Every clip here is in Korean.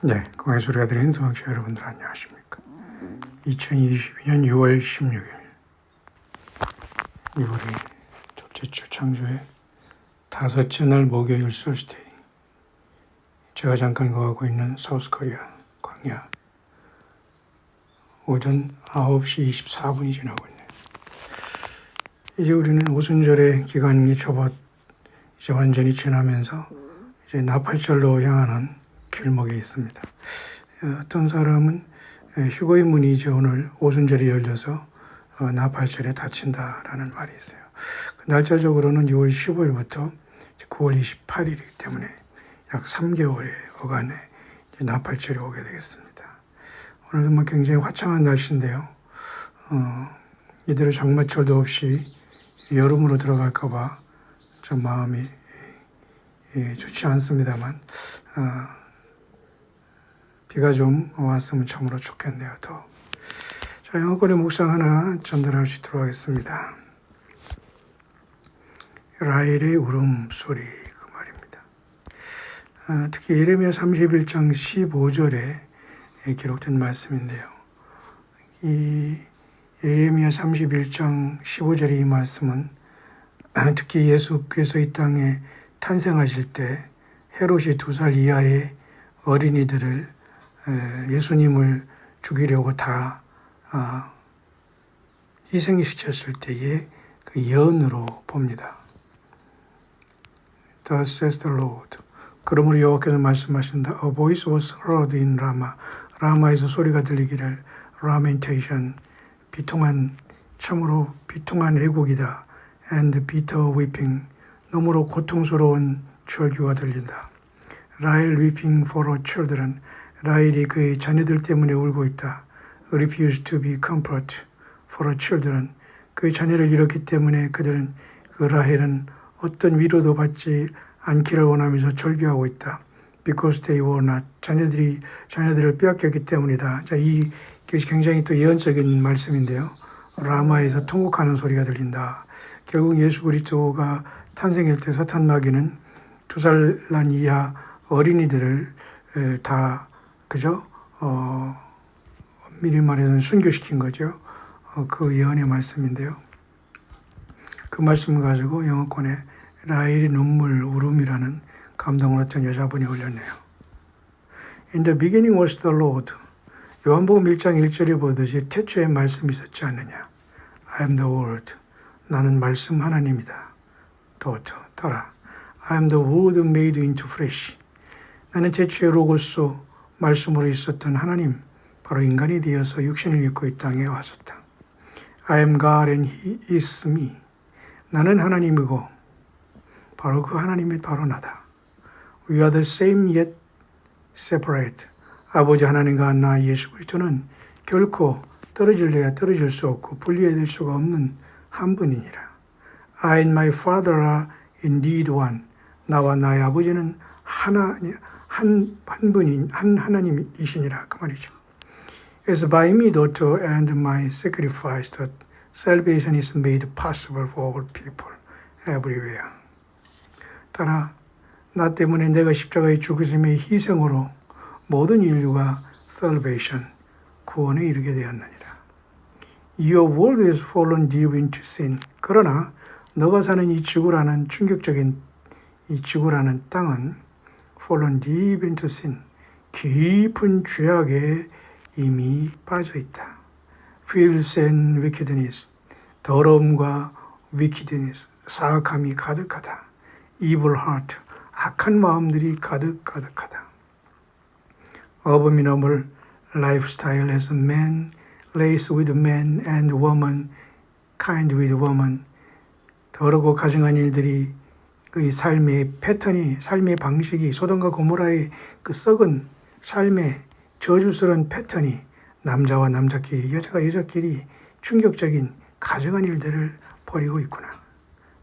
네, 공의 소리가 들리는 동학자 여러분들 안녕하십니까? 2022년 6월 16일 이월의 둘째 주 창조의 다섯째 날 목요일 솔스데이. 제가 잠깐 거하고 있는 사우스코리아 광야 오전 9시 24분이 지나고 있네요. 이제 우리는 오순절의 기간이 접어 이제 완전히 지나면서 이제 나팔절로 향하는 길목에 있습니다. 어떤 사람은 휴거의 문이 이제 오늘 오순절에 열려서 나팔절에 닫힌다라는 말이 있어요. 날짜적으로는 6월 15일부터 9월 28일이기 때문에 약 3개월의 어간에 나팔절이 오게 되겠습니다. 오늘은 뭐 굉장히 화창한 날씨인데요. 이대로 장마철도 없이 여름으로 들어갈까봐 좀 마음이 좋지 않습니다만 비가 좀 왔으면 참으로 좋겠네요. 더. 자, 영어권의 묵상 하나 전달할 수 있도록 하겠습니다. 라헬의 울음소리 그 말입니다. 특히 예레미야 31장 15절에 기록된 말씀인데요. 이 예레미야 31장 15절의 이 말씀은 특히 예수께서 이 땅에 탄생하실 때 헤롯이 2살 이하의 어린이들을 예수님을 죽이려고 다 희생시켰을 때의 그 예언으로 봅니다. Thus says the Lord. 그러므로 여호와께서 말씀하신다. A voice was heard in Rama. 라마에서 소리가 들리기를 lamentation, 비통한, 참으로 비통한 애곡이다. And bitter weeping, 너무로 고통스러운 절규가 들린다. 라헬 weeping for her children. 라헬이 그의 자녀들 때문에 울고 있다. Refused to be comfort for her children. 그의 자녀를 잃었기 때문에 그들은 그 라헬은 어떤 위로도 받지 않기를 원하면서 절규하고 있다. Because they were not. 자녀들을 빼앗겼기 때문이다. 자, 이것이 굉장히 또 예언적인 말씀인데요. 라마에서 통곡하는 소리가 들린다. 결국 예수 그리스도가 탄생할 때 사탄 마귀는 2살 난 이하 어린이들을 다 그죠? 미리 말해서는 순교시킨 거죠. 그 예언의 말씀인데요. 그 말씀을 가지고 영어권에 라헬의 눈물 울음이라는 감동을 어떤 여자분이 올렸네요. In the beginning was the Lord. 요한복음 1장 1절에 보듯이 태초에 말씀이 있었지 않느냐. I am the word. 나는 말씀 하나님이다. 따라. I am the word made into flesh. 나는 태초에 로고스 말씀으로 있었던 하나님, 바로 인간이 되어서 육신을 입고 이 땅에 왔었다. I am God and He is me. 나는 하나님이고 바로 그 하나님이 바로 나다. We are the same yet separate. 아버지 하나님과 나 예수 그리스도는 결코 떨어질래야 떨어질 수 없고 분리될 수가 없는 한 분이니라. I and my Father are indeed one. 나와 나의 아버지는 한 분인 한 하나님이시니라 그 말이죠. As by me, daughter, and my sacrifice, that salvation is made possible for all people, everywhere. 따라 나 때문에 내가 십자가의 죽으심의 희생으로 모든 인류가 salvation, 구원에 이르게 되었느니라. Your world is fallen deep into sin. 그러나 너가 사는 이 지구라는 충격적인 이 지구라는 땅은 fallen deep into sin, 깊은 죄악에 이미 빠져 있다. Filth and wickedness, 더러움과 wickedness, 사악함이 가득하다. Evil heart, 악한 마음들이 가득하다. Abominable lifestyle as man lays with man and woman, kind with woman. 더러고 가증한 일들이 그 삶의 패턴이, 삶의 방식이 소돔과 고모라의 그 썩은 삶의 저주스러운 패턴이 남자와 남자끼리, 여자와 여자끼리 충격적인 가증한 일들을 벌이고 있구나.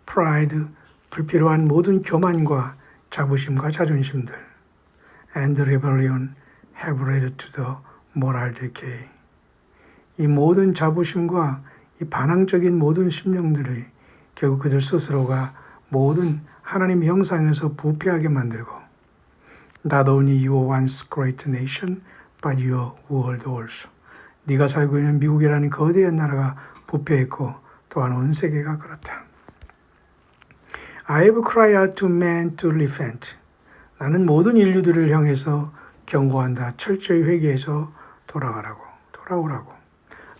Pride, 불필요한 모든 교만과 자부심과 자존심들. And rebellion have led to the moral decay. 이 모든 자부심과 이 반항적인 모든 심령들이 결국 그들 스스로가 모든 하나님의 형상에서 부패하게 만들고 Not only your once great nation, but your world also. 네가 살고 있는 미국이라는 거대한 나라가 부패했고 또한 온 세계가 그렇다. I have cried out to man to repent. 나는 모든 인류들을 향해서 경고한다. 철저히 회개해서 돌아오라고.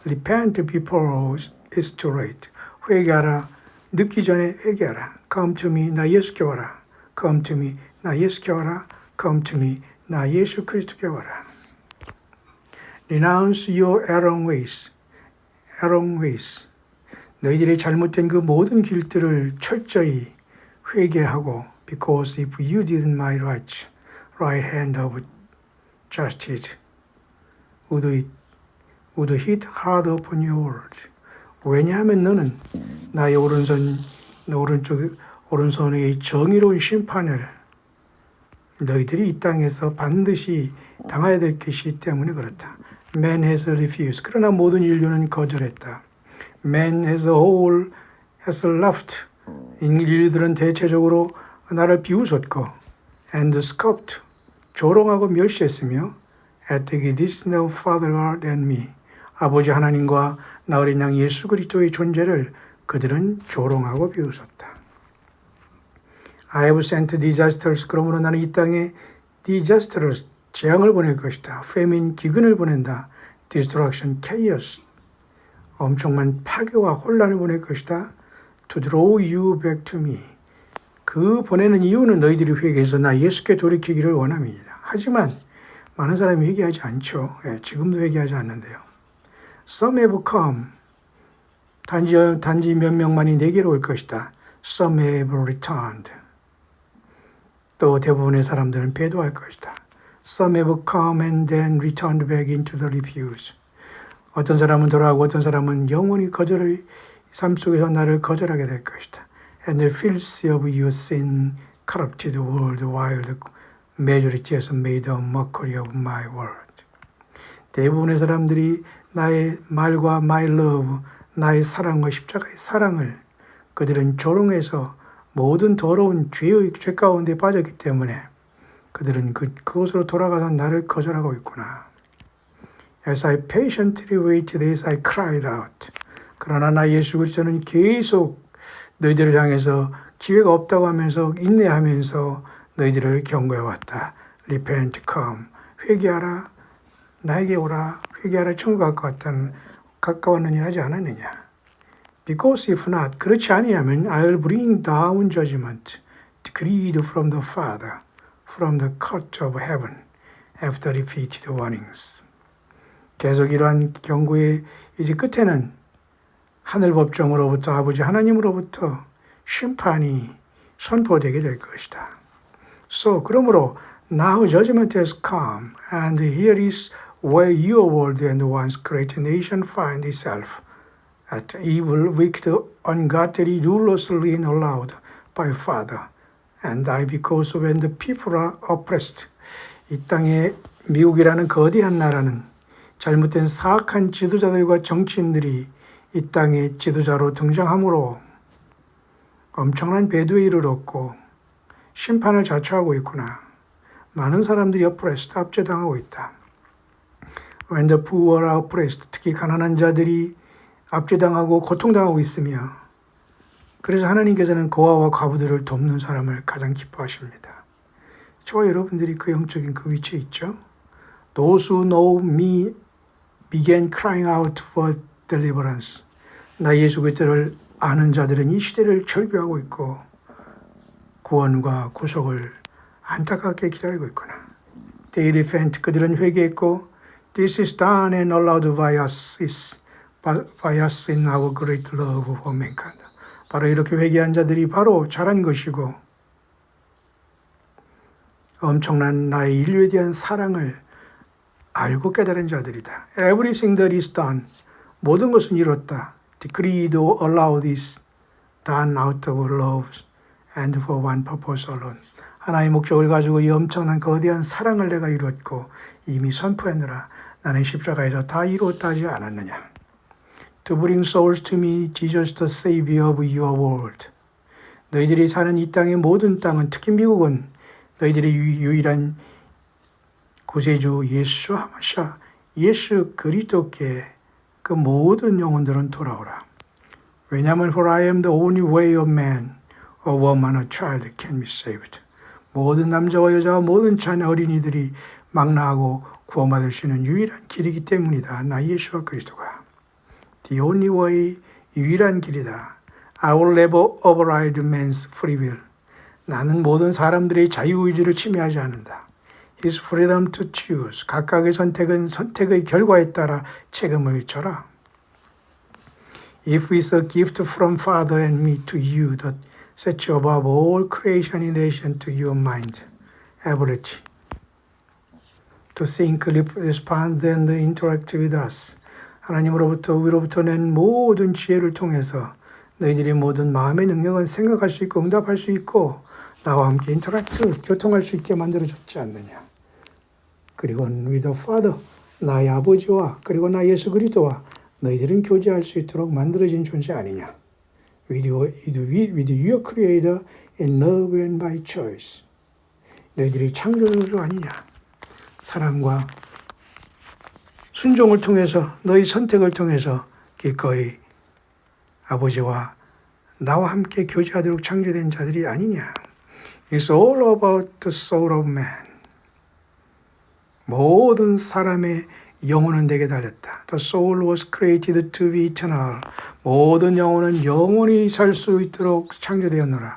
Repent before it's too late. 회개하라. 늦기 전에 회개하라. Come to me. 나 예수께 와라. Come to me. 나 예수께 와라. Come to me. 나 예수 그리스도께 와라. Renounce your errong ways. 너희들의 잘못된 그 모든 길들을 철저히 회개하고 because if you didn't my right hand of justice would hit hard upon your words. 왜냐하면 너는 나의 오른손의 정의로운 심판을 너희들이 이 땅에서 반드시 당해야 될 것이기 때문에 그렇다. Man has refused. 그러나 모든 인류는 거절했다. Man as a whole has left. 인류들은 대체적으로 나를 비웃었고 and scoffed. 조롱하고 멸시했으며 at the existence of Father God and me. 아버지 하나님과 나 어린 양 예수 그리스도의 존재를 그들은 조롱하고 비웃었다. I have sent disasters. 그러므로 나는 이 땅에 disasters, 재앙을 보낼 것이다. famine, 기근을 보낸다. destruction, chaos, 엄청난 파괴와 혼란을 보낼 것이다. to draw you back to me. 그 보내는 이유는 너희들이 회개해서 나 예수께 돌이키기를 원함입니다. 하지만 많은 사람이 회개하지 않죠. 지금도 회개하지 않는데요. Some have come. 단지 몇 명만이 내게로 올 것이다. Some have returned. 또 대부분의 사람들은 배도할 것이다. Some have come and then returned back into the refuse. 어떤 사람은 돌아가고 어떤 사람은 영원히 삶 속에서 나를 거절하게 될 것이다. And the filth of your sin corrupted world while the majority has made a mockery of my word. 대부분의 사람들이 나의 말과 my love, 나의 사랑과 십자가의 사랑을 그들은 조롱해서 모든 더러운 죄 가운데 빠졌기 때문에 그들은 그곳으로 돌아가서 나를 거절하고 있구나. As I patiently waited, as I cried out. 그러나 나 예수 그리스도는 계속 너희들을 향해서 기회가 없다고 하면서 인내하면서 너희들을 경고해 왔다. Repent, come. 회개하라. 나에게 오라. 회개하라. 천국 가까웠느니 하지 않았느냐. Because if not, 그렇지 아니하면 I'll bring down judgment decreed from the Father, from the court of heaven, after repeated warnings. 계속 이러한 경고의 이제 끝에는 하늘 법정으로부터 아버지 하나님으로부터 심판이 선포되게 될 것이다. So, 그러므로 now judgment has come, and here is where your world and once great nation find itself. At evil, wicked, ungodly, rulers reign allowed by Father, and I because when the people are oppressed. 이 땅에 미국이라는 거대한 나라는 잘못된 사악한 지도자들과 정치인들이 이 땅의 지도자로 등장함으로 엄청난 배도에 이르렀고 심판을 자초하고 있구나. 많은 사람들이 oppressed, 압제당하고 있다. When the poor are oppressed, 특히 가난한 자들이 압제당하고 고통당하고 있으며 그래서 하나님께서는 고아와 과부들을 돕는 사람을 가장 기뻐하십니다. 저와 여러분들이 그 영적인 그 위치에 있죠. Those who know me began crying out for deliverance. 나 예수 그리스도를 아는 자들은 이 시대를 절규하고 있고 구원과 구속을 안타깝게 기다리고 있구나. They repent. 그들은 회개했고 This is done and allowed by us in our great love for mankind. 바로 이렇게 회개한 자들이 바로 잘한 것이고 엄청난 나의 인류에 대한 사랑을 알고 깨달은 자들이다. Everything that is done. 모든 것은 이뤘다. Decreed or allowed is done out of love and for one purpose alone. 하나의 목적을 가지고 이 엄청난 거대한 사랑을 내가 이뤘고 이미 선포했느라 나는 십자가에서 다 이루었다 하지 않았느냐. To bring souls to me, Jesus the Savior of your world. 너희들이 사는 이 땅의 모든 땅은 특히 미국은 너희들의 유일한 구세주 예수 하마샤 예수 그리스도께 그 모든 영혼들은 돌아오라. 왜냐하면 For I am the only way a man, a woman, a child can be saved. 모든 남자와 여자와 모든 자녀 어린이들이 망라하고 구원받을 수 있는 유일한 길이기 때문이다. 나 예수와 그리스도가. The only way, 유일한 길이다. I will never override man's free will. 나는 모든 사람들의 자유의지를 침해하지 않는다. His freedom to choose. 각각의 선택은 선택의 결과에 따라 책임을 져라. If it's a gift from Father and me to you that sets you above all creation in relation to your mind, ability to think, respond, and interact with us. 하나님으로부터 위로부터 낸 모든 지혜를 통해서 너희들의 모든 마음의 능력은 생각할 수 있고 응답할 수 있고 나와 함께 인터랙트, 교통할 수 있게 만들어졌지 않느냐. 그리고 with the Father, 나의 아버지와 그리고 나 예수 그리스도와 너희들은 교제할 수 있도록 만들어진 존재 아니냐. With your Creator in love and by choice. 너희들이 창조주 아니냐. 사랑과 순종을 통해서 너희 선택을 통해서 기꺼이 아버지와 나와 함께 교제하도록 창조된 자들이 아니냐. It's all about the soul of man. 모든 사람의 영혼은 내게 달렸다. The soul was created to be eternal. 모든 영혼은 영원히 살 수 있도록 창조되었노라.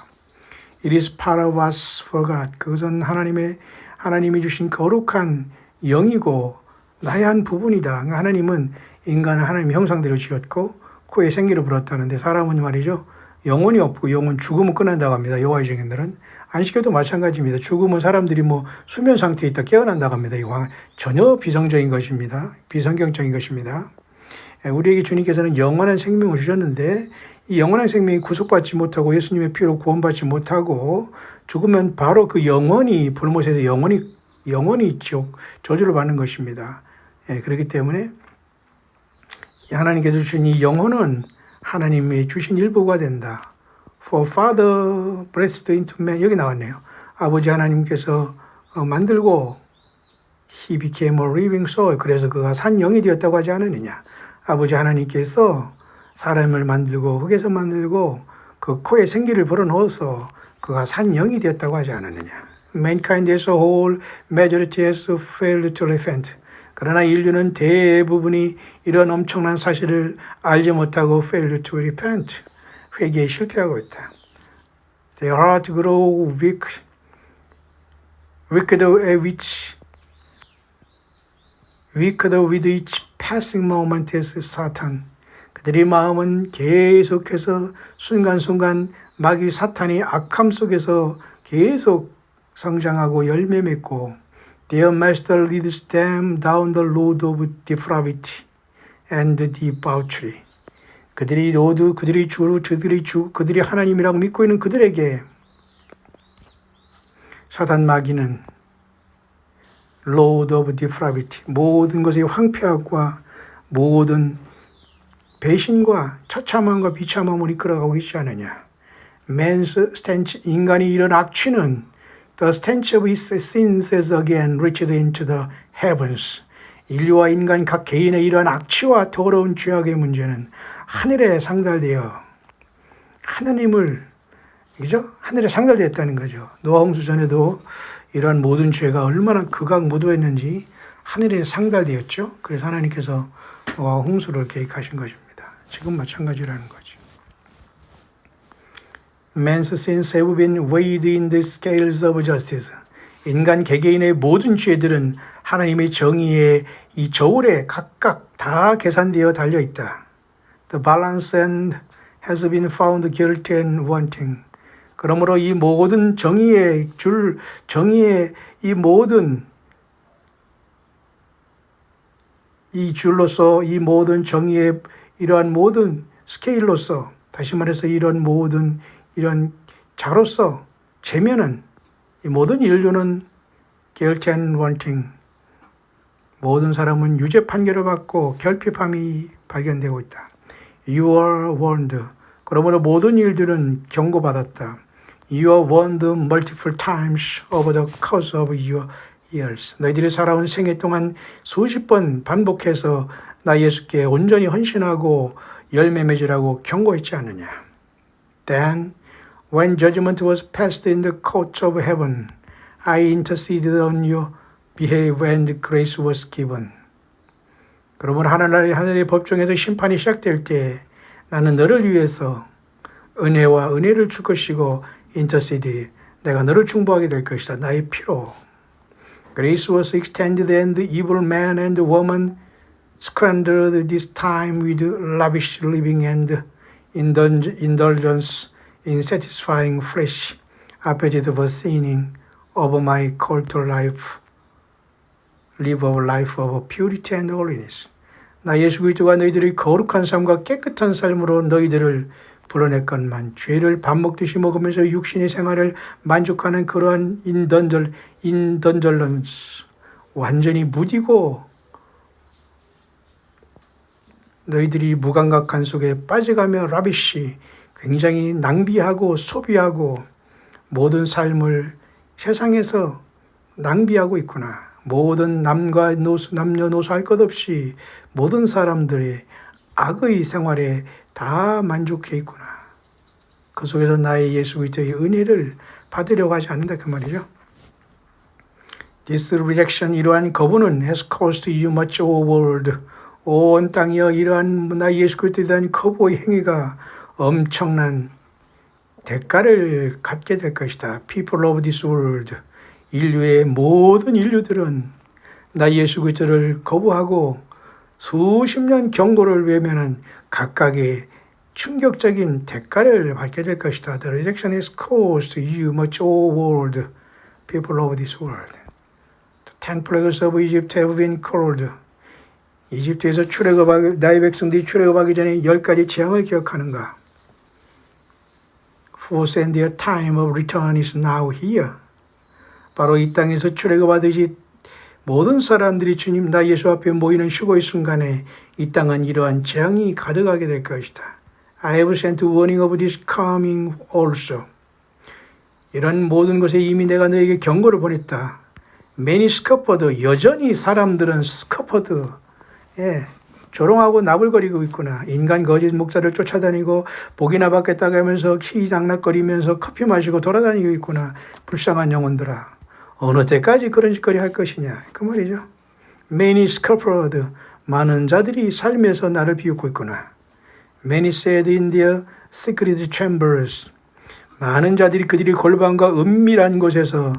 It is part of us for God. 그것은 하나님이 주신 거룩한 영이고 나의 한 부분이다. 하나님은 인간을 하나님의 형상대로 지었고 코에 생기를 불었다는데 사람은 말이죠. 영혼이 없고 영혼 죽으면 끝난다고 합니다. 여호와의 증인들은. 안식교도 마찬가지입니다. 죽으면 사람들이 수면 상태에 있다 깨어난다고 합니다. 이거 전혀 비성적인 것입니다. 비성경적인 것입니다. 우리에게 주님께서는 영원한 생명을 주셨는데 이 영원한 생명이 구속받지 못하고 예수님의 피로 구원받지 못하고 죽으면 바로 그 영혼이 불못에서 영원히 지옥 저주를 받는 것입니다. 그렇기 때문에 하나님께서 주신 이 영혼은 하나님이 주신 일부가 된다. For Father breathed into man. 여기 나왔네요. 아버지 하나님께서 만들고 He became a living soul. 그래서 그가 산 영이 되었다고 하지 않느냐. 아버지 하나님께서 사람을 만들고 흙에서 만들고 그 코에 생기를 불어넣어서 그가 산 영이 되었다고 하지 않았느냐. Mankind as a whole majority has failed to repent. 그러나 인류는 대부분이 이런 엄청난 사실을 알지 못하고 failed to repent. 회개에 실패하고 있다. Their heart grow weak, weaker with each passing moment as Satan. 그들의 마음은 계속해서 순간순간 마귀 사탄이 악함 속에서 계속 성장하고 열매 맺고 Their master leads them down the road of depravity and debauchery. 그들이 로드, 그들이 하나님이라고 믿고 있는 그들에게 사단 마귀는 Lord of depravity, 모든 것의 황폐함과 모든 배신과 처참함과 비참함을 이끌어가고 있지 않느냐. Man's stench, 인간이 이런 악취는 The stench of his sins has again reached into the heavens. 인류와 인간 각 개인의 이러한 악취와 더러운 죄악의 문제는 하늘에 상달되어 하늘에 상달되었다는 거죠. 노아 홍수 전에도 이러한 모든 죄가 얼마나 극악 무도했는지 하늘에 상달되었죠. 그래서 하나님께서 노아 홍수를 계획하신 것입니다. 지금 마찬가지라는 거죠. Man's sins have been weighed in the scales of justice. 인간 개개인의 모든 죄들은 하나님의 정의의 이 저울에 각각 다 계산되어 달려 있다. The balance and has been found guilty and wanting. 그러므로 이 모든 정의의 이 모든 이 줄로서 이 모든 정의의 이러한 모든 스케일로서 다시 말해서 이런 모든 이런 자로서 재면은 이 모든 인류는 guilty and wanting. 모든 사람은 유죄 판결을 받고 결핍함이 발견되고 있다. You are warned. 그러므로 모든 일들은 경고받았다. You are warned multiple times over the course of your years. 너희들이 살아온 생애 동안 수십 번 반복해서 나 예수께 온전히 헌신하고 열매 맺으라고 경고했지 않느냐. Then, when judgment was passed in the courts of heaven, I interceded on your behalf and grace was given. 그러므로 하늘의 법정에서 심판이 시작될 때 나는 너를 위해서 은혜와 은혜를 줄 것이고 intercede, 내가 너를 중보하게 될 것이다. 나의 피로. Grace was extended and the evil man and woman squandered this time with lavish living and indulgence in satisfying flesh opposite of sinning over my call to life, live a life of purity and holiness. 나 예수 그리스도가 너희들의 거룩한 삶과 깨끗한 삶으로 너희들을 불어냈건만 죄를 밥 먹듯이 먹으면서 육신의 생활을 만족하는 그러한 인던절런스 완전히 무디고 너희들이 무감각한 속에 빠져가며 라비시 굉장히 낭비하고 소비하고 모든 삶을 세상에서 낭비하고 있구나. 모든 남녀노소 할 것 없이 모든 사람들의 악의 생활에 다 만족해 있구나. 그 속에서 나의 예수 그리스도의 은혜를 받으려고 하지 않는다 그 말이죠. This rejection, 이러한 거부는 has caused you much world. 온 땅이여 이러한 나 예수 그리스도에 대한 거부의 행위가 엄청난 대가를 갖게 될 것이다. People of this world. 인류의 모든 인류들은 나 예수 그리스도를 거부하고 수십 년 경고를 외면한 각각의 충격적인 대가를 받게 될 것이다. The rejection has caused you much world, people of this world. The 10 plagues of Egypt have been called. 이집트에서 나의 백성들이 출애굽하기 전에 10가지 재앙을 기억하는가? Force and their time of return is now here. 바로 이 땅에서 출애굽하듯이 모든 사람들이 주님 나 예수 앞에 모이는 휴거의 순간에 이 땅은 이러한 재앙이 가득하게 될 것이다. I have sent warning of this coming also. 이런 모든 것에 이미 내가 너에게 경고를 보냈다. Many scuppered, 여전히 사람들은 scuppered, 조롱하고 나불거리고 있구나. 인간 거짓 목사를 쫓아다니고 복이나 받겠다고 하면서 희당락거리면서 커피 마시고 돌아다니고 있구나. 불쌍한 영혼들아. 어느 때까지 그런 짓거리 할 것이냐. 그 말이죠. Many scuppered, 많은 자들이 삶에서 나를 비웃고 있구나. Many said in their secret chambers, 많은 자들이 그들이 골방과 은밀한 곳에서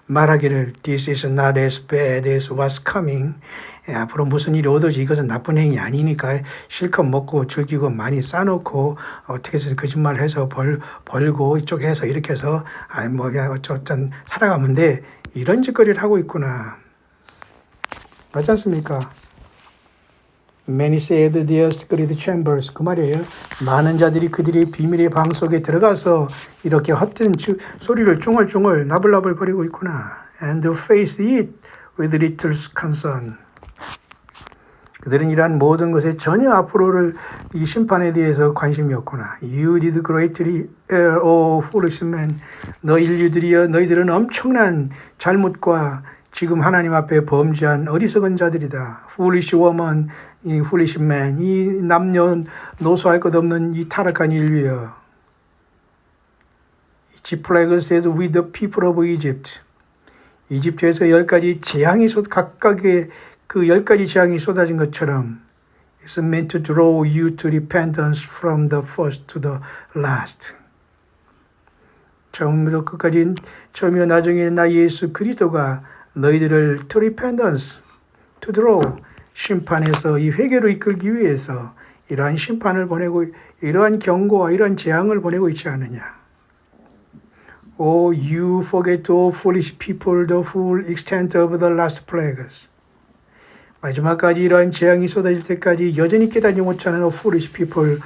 말하기를 This is not as bad as what's coming. 앞으로 무슨 일이 오든지 이것은 나쁜 행위 아니니까 실컷 먹고 즐기고 많이 싸놓고 어떻게 해서 거짓말해서 벌고 이쪽에 해서 이렇게 해서 어쩌든 살아가면 돼. 이런 짓거리를 하고 있구나. 맞지 않습니까? Many said their secret chambers. 그 말이에요. 많은 자들이 그들의 비밀의 방 속에 들어가서 이렇게 헛된 소리를 쭝얼쭝얼 나불나불 거리고 있구나. And faced it with little concern. 그들은 이러한 모든 것에 전혀 앞으로를 이 심판에 대해서 관심이 없구나. You did greatly err, O foolish man. 너 인류들이여 너희들은 엄청난 잘못과 지금 하나님 앞에 범죄한 어리석은 자들이다. Foolish woman, 이 foolish man, 이 남녀노소할 것 없는 이 타락한 인류여. Each plague says with the people of Egypt. 이집트에서 10가지 재앙이 각각의 그 10가지 재앙이 쏟아진 것처럼 It's meant to draw you to repentance from the first to the last. 처음부터 끝까지 처음이나 나중에 나 예수 그리스도가 너희들을 to repentance, to draw, 심판에서 이 회개로 이끌기 위해서 이러한 심판을 보내고 이러한 경고와 이러한 재앙을 보내고 있지 않느냐. Oh, you forget, O foolish people, the full extent of the last plagues. 마지막까지 이러한 재앙이 쏟아질 때까지 여전히 깨닫지 못하는 O foolish people,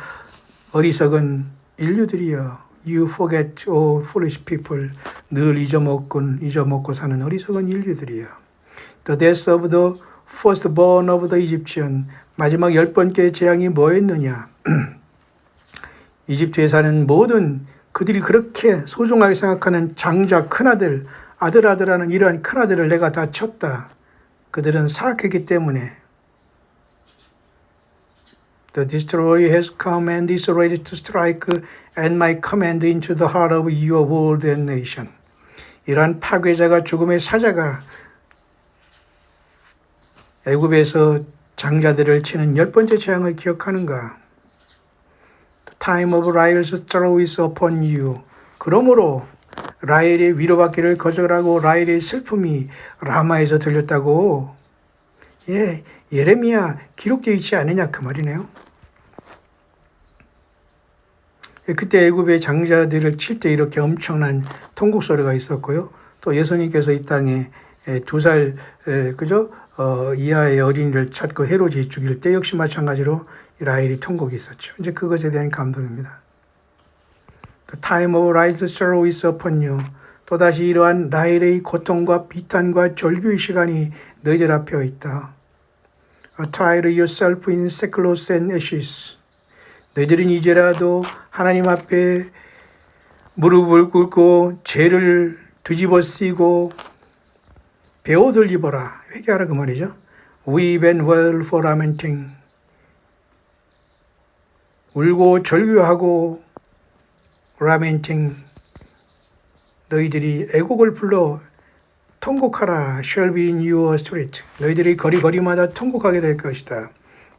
어리석은 인류들이여. You forget, O foolish people, 늘 잊어먹고 사는 어리석은 인류들이여. The death of the firstborn of the Egyptian. 마지막 10번째 재앙이 뭐였느냐. 이집트에 사는 모든 그들이 그렇게 소중하게 생각하는 장자 큰아들 아들아들하는 이러한 큰아들을 내가 다 쳤다. 그들은 사악했기 때문에 The destroyer has come and is ready to strike at my command into the heart of your world and nation. 이러한 파괴자가 죽음의 사자가 애굽에서 장자들을 치는 10번째 재앙을 기억하는가? The time of Rahel's sorrow is upon you. 그러므로 라헬의 위로받기를 거절하고 라헬의 슬픔이 라마에서 들렸다고. 예, 예레미야 기록되어 있지 않느냐 그 말이네요. 그때 애굽의 장자들을 칠 때 이렇게 엄청난 통곡 소리가 있었고요. 또 예수님께서 이 땅에 2살 이하의 어린이를 찾고 헤롯이 죽일 때 역시 마찬가지로 라헬이 통곡이 있었죠. 이제 그것에 대한 감동입니다. The time of Rahel's sorrow is upon you. 또다시 이러한 라헬의 고통과 비탄과 절규의 시간이 너희들 앞에 있다. Attire yourself in sackcloth and ashes. 너희들은 이제라도 하나님 앞에 무릎을 꿇고 죄를 뒤집어 쓰고 베옷을 입어라. 회개하라 그 말이죠. Weep and wail for lamenting. 울고 절규하고 lamenting. 너희들이 애곡을 불러 통곡하라. Shall be in your street. 너희들이 거리마다 통곡하게 될 것이다.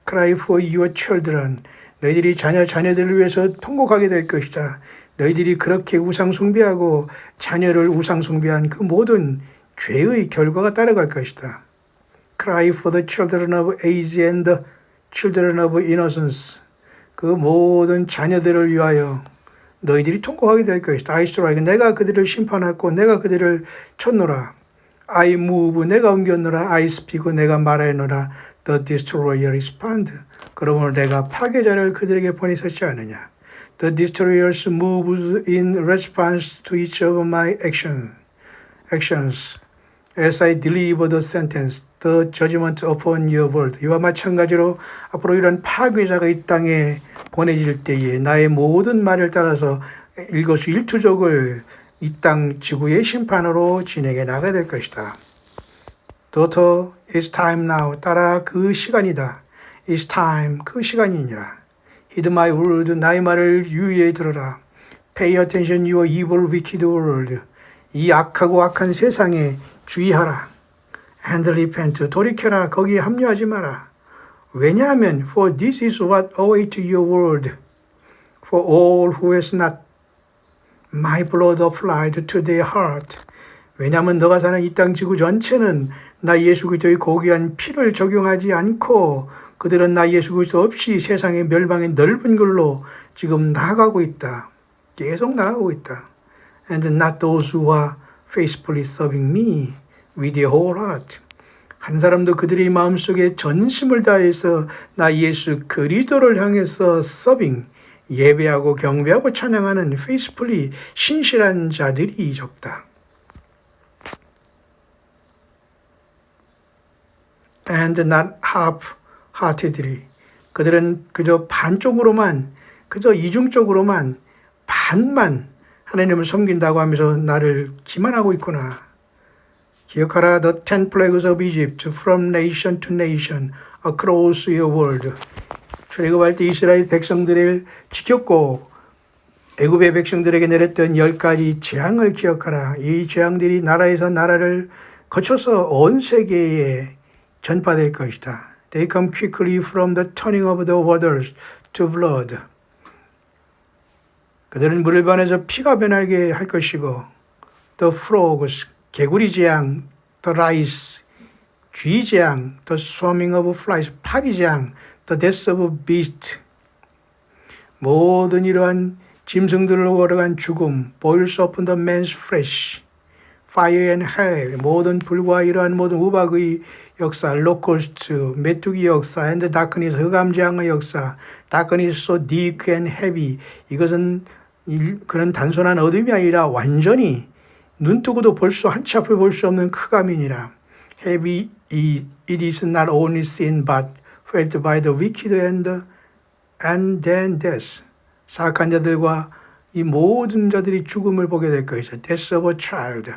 Cry for your children. 너희들이 자녀들을 위해서 통곡하게 될 것이다. 너희들이 그렇게 우상숭배하고 자녀를 우상숭배한 그 모든 죄의 결과가 따라갈 것이다. Cry for the children of age and the children of innocence. 그 모든 자녀들을 위하여 너희들이 통곡하게 될 것이다. I strike. 내가 그들을 심판하고 내가 그들을 쳤노라. I move. 내가 옮겼노라. I speak. 내가 말하노라. The destroyer respond. 그러므로 내가 파괴자를 그들에게 보내셨지 않느냐. The destroyers moves in response to each of my actions. As I deliver the sentence, the judgment upon your world. 이와 마찬가지로 앞으로 이런 파괴자가 이 땅에 보내질 때에 나의 모든 말을 따라서 일거수일투족을 이 땅 지구의 심판으로 진행해 나가야 될 것이다. Daughter, it's time now. 따라 그 시간이다. It's time. 그 시간이니라. Heed my word. 나의 말을 유의해 들어라. Pay attention your evil wicked world. 이 악하고 악한 세상에 주의하라. And repent. 돌이켜라. 거기에 합류하지 마라. 왜냐하면 for this is what awaits your world. For all who has not my blood applied to their heart. 왜냐하면 너가 사는 이 땅 지구 전체는 나 예수 그리스도의 고귀한 피를 적용하지 않고 그들은 나 예수 그리스도 없이 세상의 멸망의 넓은 길로 지금 나아가고 있다. 계속 나아가고 있다. And not those who are faithfully serving me with their whole heart. 한 사람도 그들의 마음속에 전심을 다해서 나 예수 그리스도를 향해서 서빙, 예배하고 경배하고 찬양하는 faithfully 신실한 자들이 적다. And not half-heartedly. 그들은 그저 반쪽으로만, 그저 이중적으로만, 반만 하나님을 섬긴다고 하면서 나를 기만하고 있구나. 기억하라. The 10 plagues of Egypt from nation to nation across your world. 출애굽할 때 이스라엘 백성들을 지켰고 애굽의 백성들에게 내렸던 10가지 재앙을 기억하라. 이 재앙들이 나라에서 나라를 거쳐서 온 세계에 전파될 것이다. They come quickly from the turning of the waters to blood. 그들은 물을 반해서 피가 변하게 할 것이고 The frogs, 개구리 재앙, The lice, 쥐 재앙, The swarming of flies, 파리 재앙, The death of beast. 모든 이러한 짐승들로 걸어간 죽음, boils upon the man's flesh, fire and hail, 모든 불과 이러한 모든 우박의 역사, locust, 메뚜기 역사, and darkness, 흑암재앙의 역사, darkness so thick and heavy. 이것은 그런 단순한 어둠이 아니라 완전히 눈 뜨고도 볼 수 한치 앞을 볼 수 없는 흑암이니라. Heavy it is not only seen but felt by the wicked and then death. 사악한 자들과 이 모든 자들이 죽음을 보게 될 것이다. Death of a child.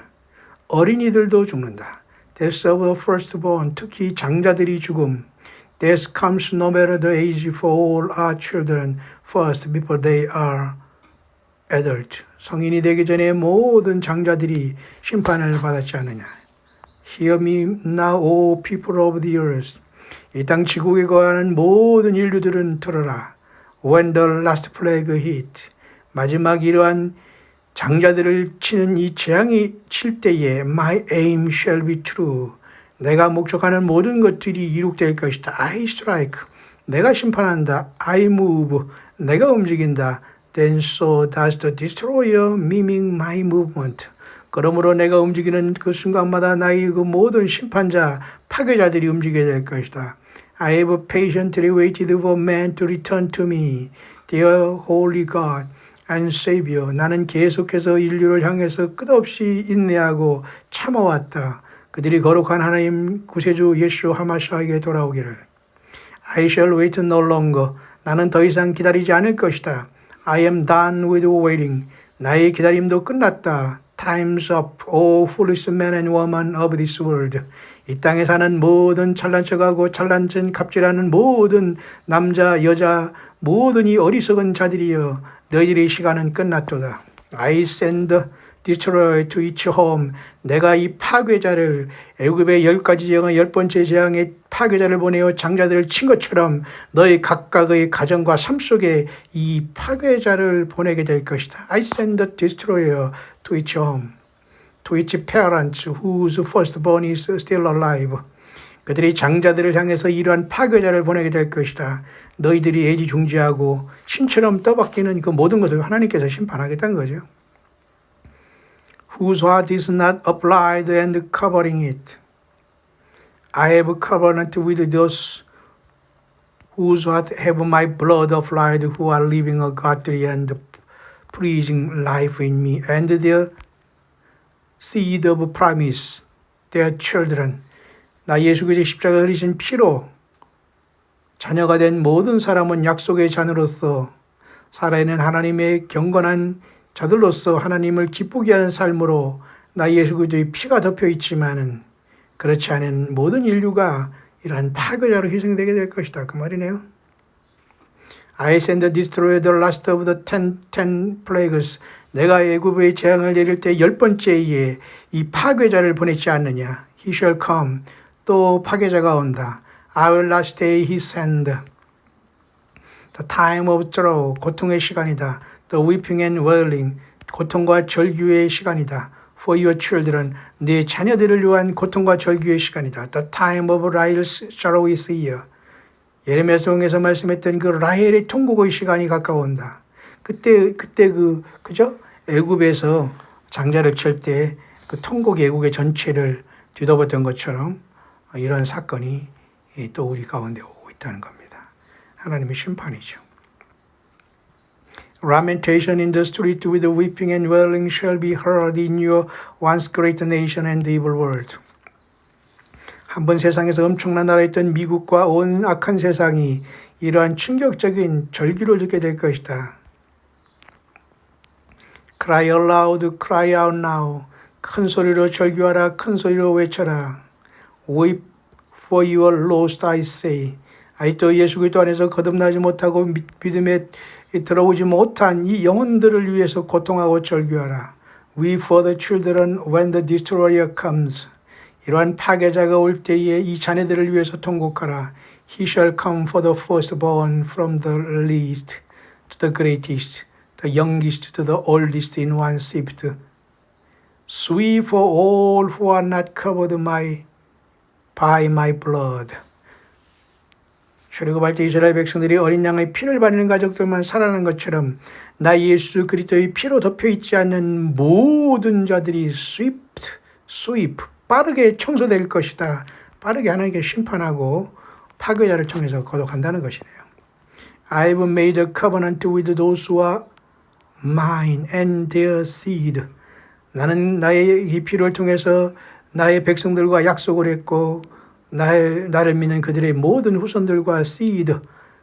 어린이들도 죽는다. Death of the firstborn, 특히 장자들이 죽음. Death comes no matter the age, for all are children first before they are adult. 성인이 되기 전에 모든 장자들이 심판을 받았지 않느냐. Hear me now, O people of the earth. 이 땅 지구에 거하는 모든 인류들은 들어라. When the last plague hit. 마지막 이러한 장자들을 치는 이 재앙이 칠 때에 My aim shall be true. 내가 목적하는 모든 것들이 이룩될 것이다. I strike. 내가 심판한다. I move. 내가 움직인다. Then so does the destroyer miming my movement. 그러므로 내가 움직이는 그 순간마다 나의 그 모든 심판자, 파괴자들이 움직이게 될 것이다. I have patiently waited for man to return to me, their holy God and Savior. 나는 계속해서 인류를 향해서 끝없이 인내하고 참아왔다. 그들이 거룩한 하나님 구세주 예수 하마샤에게 돌아오기를. I shall wait no longer. 나는 더 이상 기다리지 않을 것이다. I am done with waiting. 나의 기다림도 끝났다. Time's up, O foolish men and women of this world. 이 땅에 사는 모든 잘난 척하고 잘난 척 갑질하는 모든 남자, 여자, 모든 이 어리석은 자들이여, 너희들의 시간은 끝났도다. I send destroyer to each home. 내가 이 파괴자를 애굽의 10가지 재앙의 10번째 재앙의 파괴자를 보내어 장자들을 친 것처럼 너희 각각의 가정과 삶 속에 이 파괴자를 보내게 될 것이다. I send the destroyer to each home, to each parent whose firstborn is still alive. 그들이 장자들을 향해서 이러한 파괴자를 보내게 될 것이다. 너희들이 애지중지하고 신처럼 떠받기는 그 모든 것을 하나님께서 심판하겠다는 거죠. Whose heart is not applied and covering it. I have covenant with those whose heart have my blood applied, who are living a godly and pleasing life in me, and their seed of promise, their children. 나 예수 그리스도의 십자가 흘리신 피로 자녀가 된 모든 사람은 약속의 자녀로서 살아있는 하나님의 경건한 자들로서 하나님을 기쁘게 하는 삶으로 나 예수 그리스도의 피가 덮여 있지만은 그렇지 않은 모든 인류가 이러한 파괴자로 희생되게 될 것이다. 그 말이네요. I send destroy the last of the ten plagues. 내가 애굽의 재앙을 내릴 때 10번째에 이 파괴자를 보냈지 않느냐. He shall come. 또 파괴자가 온다. I will not stay his hand. The time of sorrow. 고통의 시간이다. The weeping and wailing. 고통과 절규의 시간이다. For your children. 네 자녀들을 위한 고통과 절규의 시간이다. The time of Rahel's sorrow is here. 예레미야 성에서 말씀했던 그 라헬의 통곡의 시간이 가까워온다. 그때 그죠? 애굽에서 장자를 칠 때 그 통곡 애국의 전체를 뒤덮었던 것처럼 이런 사건이 또 우리 가운데 오고 있다는 겁니다. 하나님의 심판이죠. Lamentation in the street with weeping and wailing shall be heard in your once great nation and evil world. 한번 세상에서 엄청난 나라였던 미국과 온 악한 세상이 이러한 충격적인 절규를 듣게 될 것이다. Cry aloud, cry out now. 큰 소리로 절규하라, 큰 소리로 외쳐라. Weep for your lost, I say. 아직도 예수 그리스도 안에서 거듭나지 못하고 믿음에 들어오지 못한 이 영혼들을 위해서 고통하고 절규하라. Weep for the children when the destroyer comes. 이러한 파괴자가 올 때에 이 자녀들을 위해서 통곡하라. He shall come for the firstborn from the least to the greatest, the youngest to the oldest in one shift. Sweep for all who are not covered by my blood. 출애굽할 때 이스라엘 백성들이 어린 양의 피를 바르는 가족들만 살아난 것처럼 나 예수 그리스도의 피로 덮여 있지 않는 모든 자들이 sweep 빠르게 청소될 것이다. 빠르게 하나님께 심판하고 파괴자를 통해서 거듭한다는 것이네요. I've made a covenant with those who are mine and their seed. 나는 나의 이 피를 통해서 나의 백성들과 약속을 했고 나를 믿는 그들의 모든 후손들과 seed,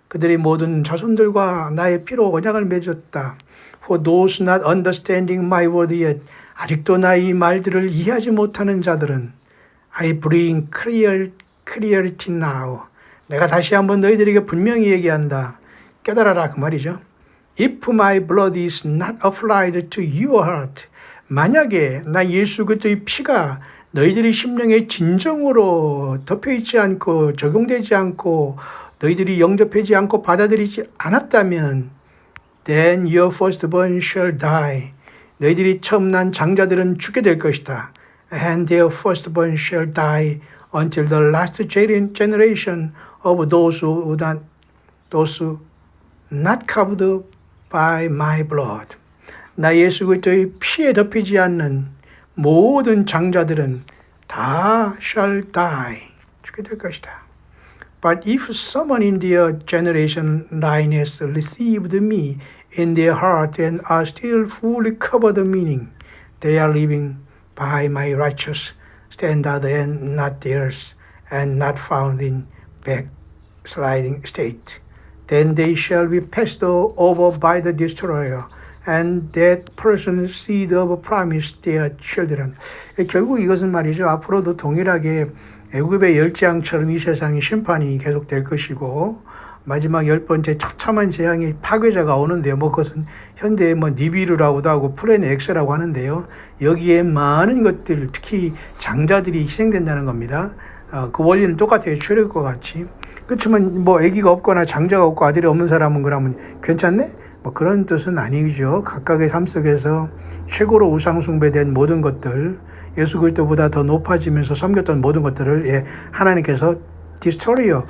그들의 모든 자손들과 나의 피로 언약을 맺었다. For those not understanding my word yet, 아직도 나의 말들을 이해하지 못하는 자들은 I bring clarity now. 내가 다시 한번 너희들에게 분명히 얘기한다. 깨달아라 그 말이죠. If my blood is not applied to your heart. 만약에 나 예수 그리스도의 피가 너희들의 심령에 진정으로 덮여있지 않고 적용되지 않고 너희들이 영접하지 않고 받아들이지 않았다면 then your firstborn shall die. 너희들이 처음 난 장자들은 죽게 될 것이다. And their firstborn shall die until the last generation of those not covered by my blood. 나 예수 그리스도의 피에 덮이지 않는 모든 장자들은 다 shall die. 죽게 될 것이다. But if someone in their generation line has received me in their heart and are still fully covered, meaning they are living by my righteous standard and not theirs, and not found in backsliding state, then they shall be passed over by the destroyer, and that person's seed of promise their children. 결국 이것은 말이죠. 앞으로도 동일하게 애굽의 열재앙처럼 이 세상의 심판이 계속될 것이고 마지막 10번째 처참한 재앙의 파괴자가 오는데요. 그것은 현대의 니비루라고도 하고 플랜 X라고 하는데요. 여기에 많은 것들, 특히 장자들이 희생된다는 겁니다. 그 원리는 똑같아요. 출애굽과 같이. 그렇지만 아기가 없거나 장자가 없고 아들이 없는 사람은 그러면 괜찮네? 그런 뜻은 아니죠. 각각의 삶 속에서 최고로 우상숭배된 모든 것들, 예수 그리스도보다 더 높아지면서 섬겼던 모든 것들을 하나님께서 디스토리어,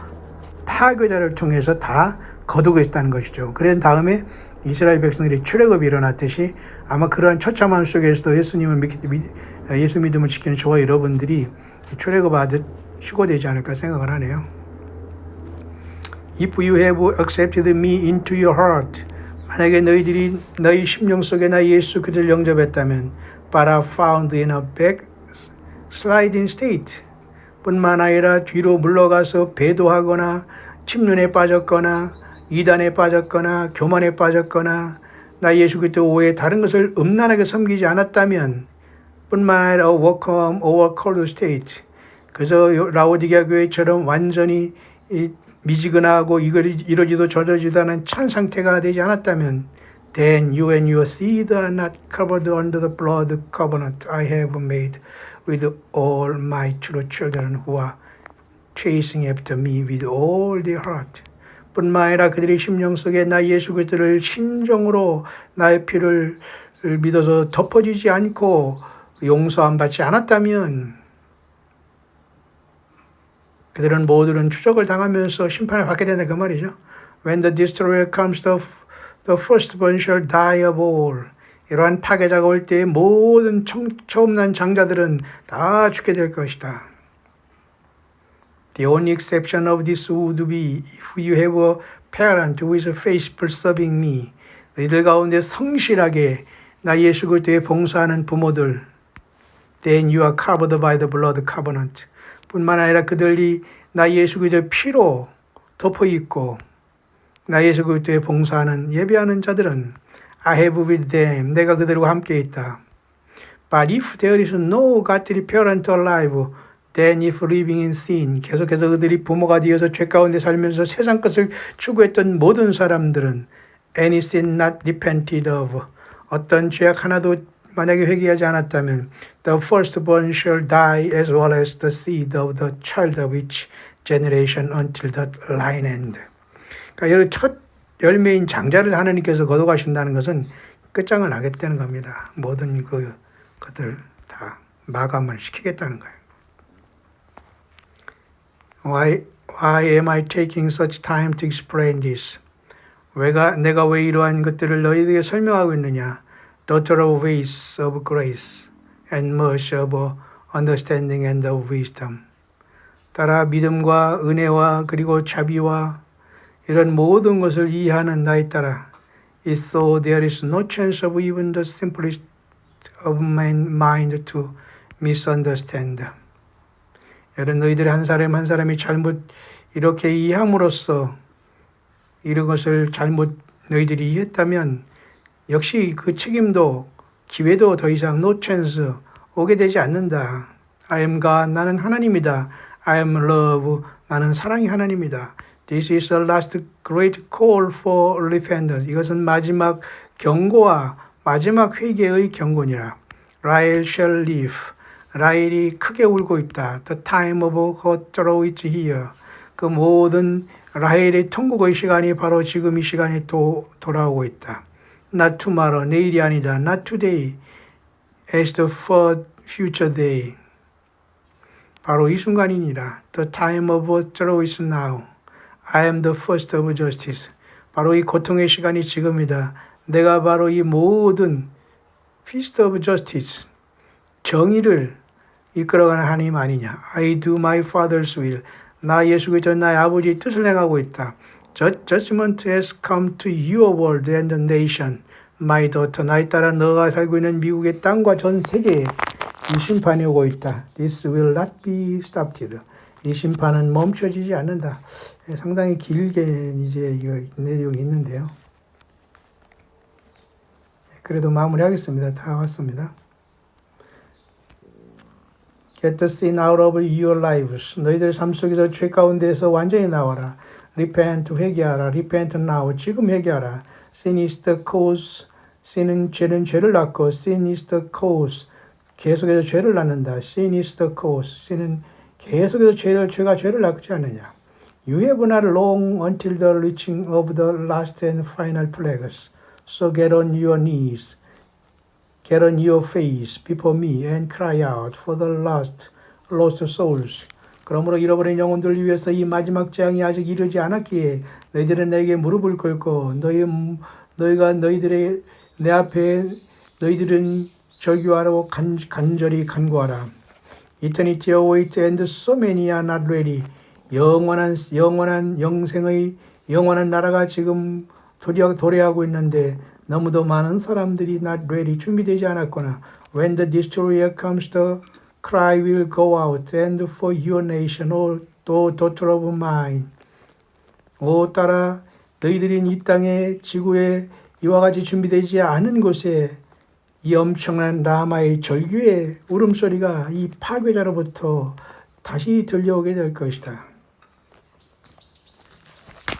파괴자를 통해서 다 거두겠다는 것이죠. 그런 다음에 이스라엘 백성들이 출애굽이 일어났듯이 아마 그러한 처참함 속에서도 예수 믿음을 지키는 저와 여러분들이 출애굽하듯 휴거되지 않을까 생각을 하네요. If you have accepted me into your heart, 만약에 너희들이 너희 심령 속에 나 예수 그리스도를 영접했다면 but are found in a backsliding state, 뿐만 아니라 뒤로 물러가서 배도하거나 침륜에 빠졌거나 이단에 빠졌거나 교만에 빠졌거나 나 예수 그리스도 외에 다른 것을 음란하게 섬기지 않았다면 뿐만 아니라 overcold state, 그래서 라오디게아 교회처럼 완전히 미지근하고 이러지도 저러지도 않은 찬 상태가 되지 않았다면 then you and your seed are not covered under the blood covenant I have made with all my true children who are chasing after me with all their heart. 뿐만 아니라 그들의 심령 속에 나 예수 그리스도를 신정으로 나의 피를 믿어서 덮어지지 않고 용서 안 받지 않았다면 그들은 모두는 추적을 당하면서 심판을 받게 된다 그 말이죠. When the destroyer comes, the firstborn shall die of all. 이러한 파괴자가 올 때 모든 처음 난 장자들은 다 죽게 될 것이다. The only exception of this would be if you have a parent who is faithful serving me. 너희들 가운데 성실하게 나 예수 그리스도에 봉사하는 부모들. Then you are covered by the blood covenant. 뿐만 아니라 그들이 나 예수 그리스도의 피로 덮어 있고 나 예수 그리스도에 봉사하는 예배하는 자들은 I have with them. 내가 그들과 함께 있다. But if there is no godly parent alive, then if living in sin. 계속해서 그들이 부모가 되어서 죄 가운데 살면서 세상 것을 추구했던 모든 사람들은 any sin not repented of. 어떤 죄악 하나도 만약에 회개하지 않았다면 the firstborn shall die as well as the seed of the child of each generation until the line end. 그러니까 첫 열매인 장자를 하나님께서 거둬가신다는 것은 끝장을 나겠다는 겁니다. 모든 그것들 다 마감을 시키겠다는 거예요. Why am I taking such time to explain this? 내가 왜 이러한 것들을 너희에게 설명하고 있느냐? Daughter of ways of grace and mercy of understanding and of wisdom. 따라 믿음과 은혜와 그리고 자비와 이런 모든 것을 이해하는 나의 딸아. So there is no chance of even the simplest of mind to misunderstand. 여러분 너희들의 한 사람 한 사람이 잘못 이렇게 이해함으로써 이런 것을 잘못 너희들이 이해했다면 역시 그 책임도 기회도 더 이상 no chance 오게 되지 않는다. I am God, 나는 하나님이다. I am love, 나는 사랑이 하나님이다. This is the last great call for repentance. 이것은 마지막 경고와 마지막 회개의 경고니라. Rahel shall live. 라헬이 크게 울고 있다. The time of her sorrow is here. 그 모든 라헬의 통곡의 시간이 바로 지금 이 시간에 돌아오고 있다. Not tomorrow, 내일이 아니다. Not today, as the future day. 바로 이 순간이니라. The time of sorrow is now. I am the first of justice. 바로 이 고통의 시간이 지금이다. 내가 바로 이 모든 feast of justice, 정의를 이끌어가는 하나님 아니냐. I do my father's will. 나 예수 그리스도 나의 아버지의 뜻을 행하고 있다. Judgment has come to your world and the nation, my daughter. 나에 따라 너가 살고 있는 미국의 땅과 전 세계에 이 심판이 오고 있다. This will not be stopped. 이 심판은 멈춰지지 않는다. 상당히 길게 이제 이거 내용이 있는데요. 그래도 마무리하겠습니다. 다 왔습니다. Get the sin out of your lives. 너희들 삶 속에서 죄 가운데서 완전히 나와라. Repent, 회개하라. Repent now, 지금 회개하라. Sin is the cause. 죄는 죄를 낳고 sin is the cause. 계속해서 죄를 낳는다. Sin is the cause. sin은 계속해서 죄가 죄를 낳지 않느냐. You have not long until the reaching of the last and final plagues. So get on your knees. Get on your face before me and cry out for the lost souls. 그러므로 잃어버린 영혼들을 위해서 이 마지막 재앙이 아직 이르지 않았기에 너희들은 내게 무릎을 꿇고 너희들의 내 앞에 너희들은 절규하라고 간절히 간구하라. Eternity awaits and so many are not ready. 영원한 영생의 영원한 나라가 지금 도래하고 있는데 너무도 많은 사람들이 not ready, 준비되지 않았거나 when the destroyer comes, the cry will go out, and for your nation, O daughter of mine. 오 딸아, 너희들인 이 땅에 지구에 이와 같이 준비되지 않은 곳에 이 엄청난 라마의 절규의 울음소리가 이 파괴자로부터 다시 들려오게 될 것이다.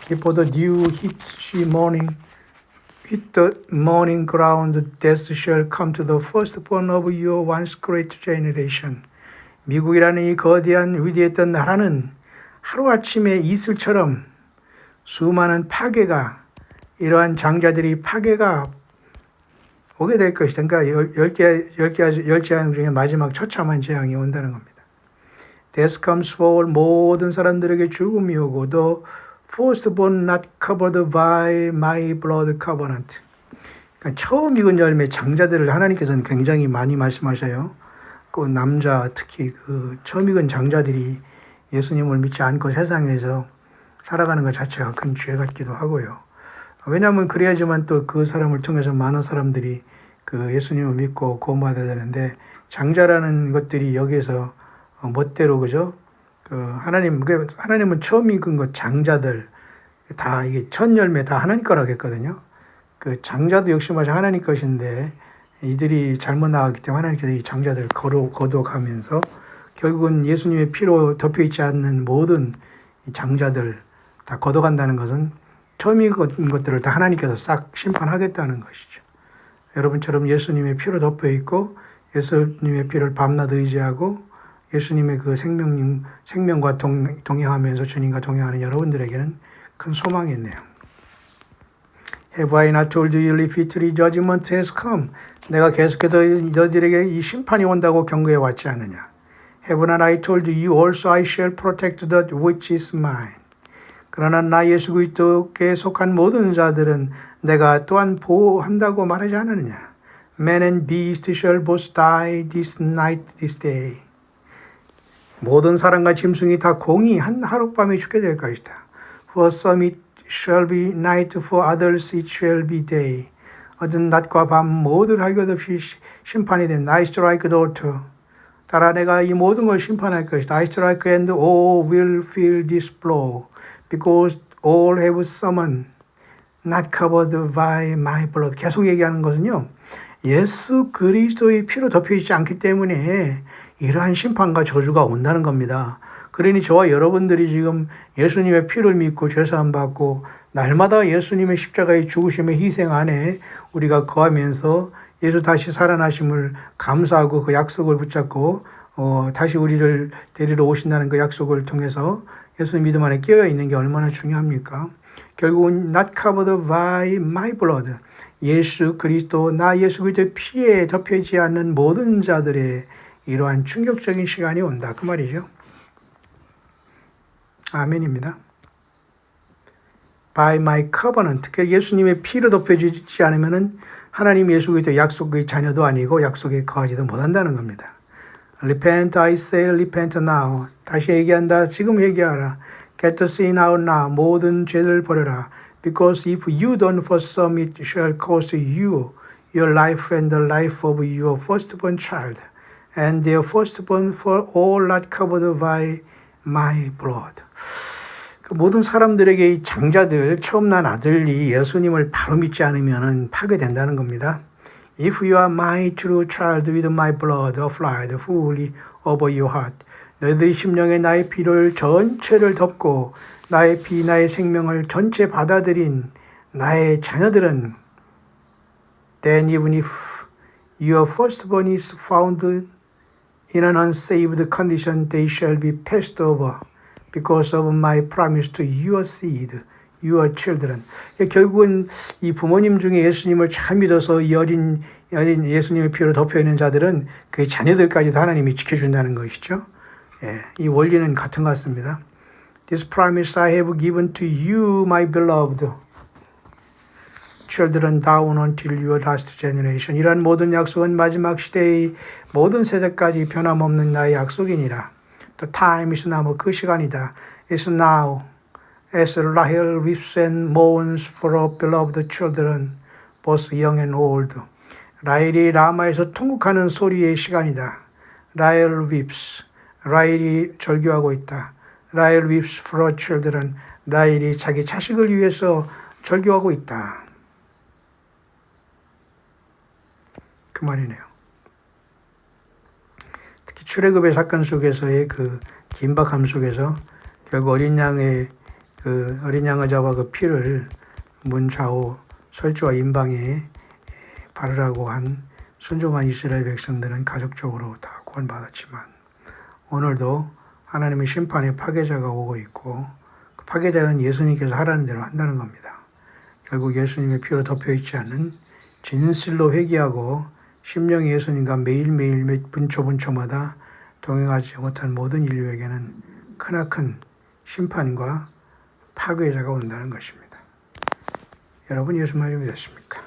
Before the dew hit the morning ground, death shall come to the firstborn of your once great generation. 미국이라는 이 거대한 위대했던 나라는 하루아침에 이슬처럼 수많은 파괴가, 이러한 장자들이 파괴가 오게 될 것이다. 그러니까 10개 재앙 중에 마지막 처참한 재앙이 온다는 겁니다. Death comes for 모든 사람들에게 죽음이 오고 the firstborn not covered by my blood covenant. 그러니까 처음 익은 열매 장자들을 하나님께서는 굉장히 많이 말씀하셔요. 그 남자 특히 그 처음 익은 장자들이 예수님을 믿지 않고 세상에서 살아가는 것 자체가 큰 죄 같기도 하고요. 왜냐하면 그래야지만 또 그 사람을 통해서 많은 사람들이 그 예수님을 믿고 구원받아야 되는데 장자라는 것들이 여기에서 멋대로 그죠? 하나님은 처음 익은 것 장자들 다 이게 첫 열매 다 하나님 거라고 했거든요. 그 장자도 역시 마찬가지 하나님 것인데 이들이 잘못 나왔기 때문에 하나님께서 이 장자들을 거둬가면서 결국은 예수님의 피로 덮여 있지 않는 모든 이 장자들 다 거둬간다는 것은 처음 익은 것들을 다 하나님께서 싹 심판하겠다는 것이죠. 여러분처럼 예수님의 피로 덮여 있고 예수님의 피를 밤낮 의지하고 예수님의 그 생명과 동행하면서 주님과 동행하는 여러분들에게는 큰 소망이 있네요. Have I not told you repeatedly judgment has come? 내가 계속해서 너희들에게 이 심판이 온다고 경고해 왔지 않느냐. Have not I told you also I shall protect that which is mine? 그러나 나 예수 그리스도께 속한 모든 자들은 내가 또한 보호한다고 말하지 않았느냐. Man and beast shall both die this night, this day. 모든 사람과 짐승이 다 공히 한 하룻밤에 죽게 될 것이다. For some it shall be night, for others it shall be day. 어떤 낮과 밤 모두 할 것 없이 심판이 된 I strike daughter. 따라 내가 이 모든 걸 심판할 것이다. I strike and all will feel this blow. Because all have someone not covered by my blood. 계속 얘기하는 것은요. 예수 그리스도의 피로 덮여 있지 않기 때문에 이러한 심판과 저주가 온다는 겁니다. 그러니 저와 여러분들이 지금 예수님의 피를 믿고 죄사함 받고 날마다 예수님의 십자가의 죽으심의 희생 안에 우리가 거하면서 예수 다시 살아나심을 감사하고 그 약속을 붙잡고 다시 우리를 데리러 오신다는 그 약속을 통해서 예수님 믿음 안에 깨어 있는 게 얼마나 중요합니까? 결국은 not covered by my blood. 예수 그리스도, 나 예수 그리스도의 피에 덮여있지 않는 모든 자들의 이러한 충격적인 시간이 온다. 그 말이죠. 아멘입니다. By my covenant. 예수님의 피로 덮여지지 않으면 하나님 예수 그리스도의 약속의 자녀도 아니고 약속에 거하지도 못한다는 겁니다. Repent, I say, repent now. 다시 얘기한다. 지금 얘기하라. Get the sin out now. 모든 죄를 버려라. Because if you don't first submit, it shall cost you your life and the life of your firstborn child, and their firstborn for all not covered by my blood. 그 모든 사람들에게 이 장자들, 처음 난 아들이 예수님을 바로 믿지 않으면 파괴된다는 겁니다. If you are my true child with my blood applied fully over your heart. 너희들이 심령에 나의 피를 전체를 덮고 나의 피, 나의 생명을 전체 받아들인 나의 자녀들은 then even if your firstborn is found in an unsaved condition, they shall be passed over because of my promise to your seed, your children. 결국은 이 부모님 중에 예수님을 잘 믿어서 이 어린 예수님의 피로 덮여있는 자들은 그 자녀들까지도 하나님이 지켜준다는 것이죠. 이 원리는 같은 것 같습니다. This promise I have given to you, my beloved children, down until your last generation. 이러한 모든 약속은 마지막 시대의 모든 세대까지 변함없는 나의 약속이니라. The time is now. 그 시간이다. It's now. As Rahel weeps and mourns for her beloved children, both young and old. 라헬이 라마에서 통곡하는 소리의 시간이다. 라헬 weeps. 라헬이 절규하고 있다. 라헬 weeps for her children. 라헬이 자기 자식을 위해서 절규하고 있다. 그 말이네요. 특히 출애굽의 사건 속에서의 그 긴박함 속에서 결국 어린 양을 잡아 그 피를 문 좌우 설주와 임방에 바르라고 한 순종한 이스라엘 백성들은 가족적으로 다 구원받았지만 오늘도 하나님의 심판의 파괴자가 오고 있고 그 파괴자는 예수님께서 하라는 대로 한다는 겁니다. 결국 예수님의 피로 덮여있지 않는 진실로 회개하고 심령의 예수님과 매일매일 몇 분초분초마다 동행하지 못한 모든 인류에게는 크나큰 심판과 파괴자가 온다는 것입니다. 여러분 예수 말씀 믿으십니까?